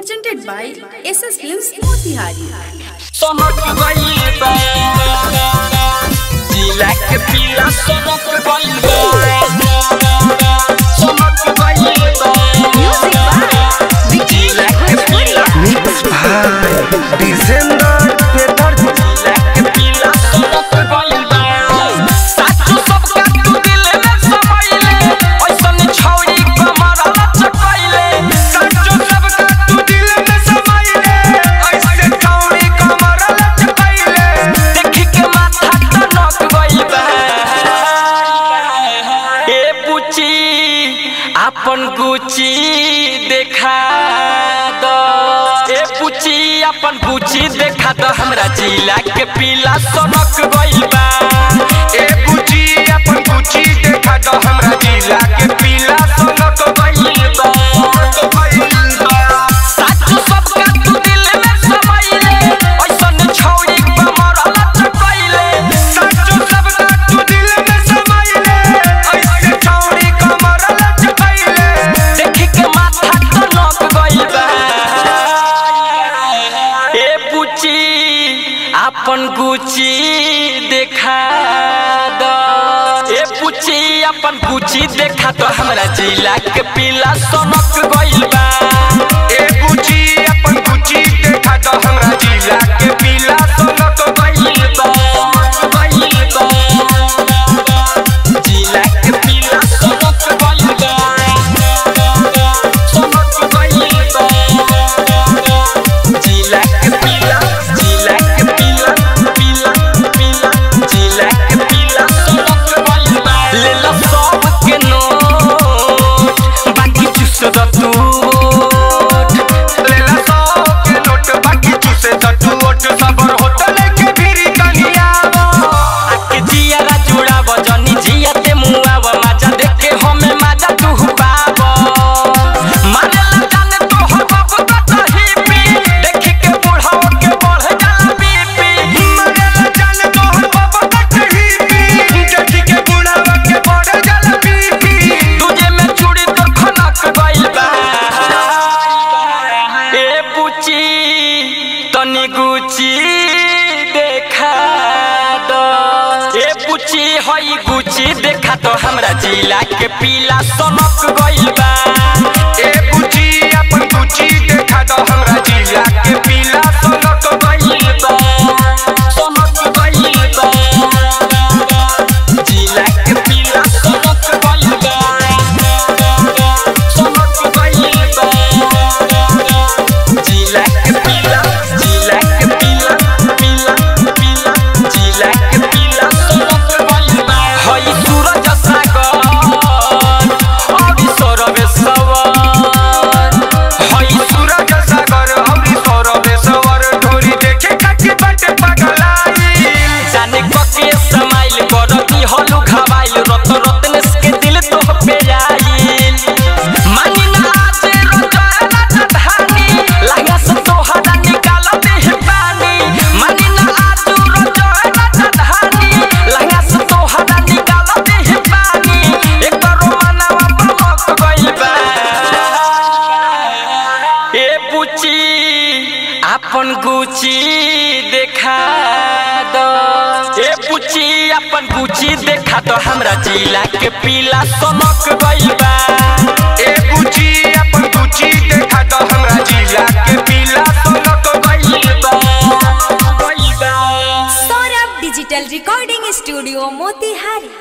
presented by SS Films Motihari. सोनक गइल बा जिला के पीला सोनक गइल बा सोनक गइल बा Music by जिला के पीला मिक्स भाई डिसेंबर पे दर्द जिला के पीला सोनक गइल बा साचो सबका तू दिल में समाइले ऐसन छौड़ी कमर लचकइले साचो सबका तू दिल में समाइले ऐसे छौड़ी कमर लचकइले देखि के माथा टनक गइल बा ए पुची अपन गुची देखा दो ए पुची अपन गुची देखा दो हमरा जिला के पीला सोनक गइल बा ए बुची अपन बुची देखा दो हमरा जिला के पीला सोनक गइल बा साचो सबका तू दिल में समाइले ऐसन छौड़ी कमर लचकइले साचो सबका तू दिल में समाइले ऐसे छौड़ी कमर लचकइले देखि के माथा टनक गइल बा ए पुची अपन गुची देखा दो ए पुची अपन गुची देखा दो हमरा जिला के पीला सोनक गइल बा ए बुची अपन बुची देखा दो हमरा जिला के पीला सोनक गइल बा गइल बा जिला के पीला सोनक गइल बा सोनक गइल बा जिला के पीला पीला पीला जिला के पीला सोनक गइल बा ले लो सब के नोट बाकी चुस द तू लेला सौ के नोट बाकी चूसे द तू ओट सबर होटल के भीरी कनियावा आके जियारा जुड़ा बजनी जियाते मुआव माजा देखे हमें माजा तू पाव मारेला जाने तो हर बाप कतही पी देखे के बुढ़ाओ के बढ़ जाला बीपी मरेला जान तोहर बाबा कटही पी देखी के बुढ़ावा के बढ़ जाला बीपी तुझे में चूड़ी तो खनक गइल बा ए पुची तनी गुची देखा दो ए पुची हई गुची देखा तो हमरा जिला के पीला सोनक गइल बा ए बुची अपन बुची देखा दो हमरा जिला के पीला सोनक गइल बा सोनक गइल बा जिला के पीला सोनक गइल बा सोनक गइल बा जिला के पीला जिला के पीला सोनक गइल बा हई सूरज सागर और सौरभ सवर हई सूरज सागर औरी सौरभेश्वर ढोरी देखे खातिर बाटे पगलाई जाने कके समाइल करती हलु घबाइल रत रत्नेश के दिल तो पे आइल मानी ना आज रोजाना जधानी लहंगा से तोहरा निकाल दे पानी मानी ना आज रोजाना जधानी लहंगा से तोहरा निकाल दे पानी एक बार मनवा बमक गइल बा ए पुची अपन गुची देखा दो ए पुची अपन गुची देखा दो हमरा जिला के पीला सोनक गइल बा ए बुची अपन बुची देखा दो हमरा जिला के पीला सोनक गइल बा Saurabh Digital Recording Studio Motihari.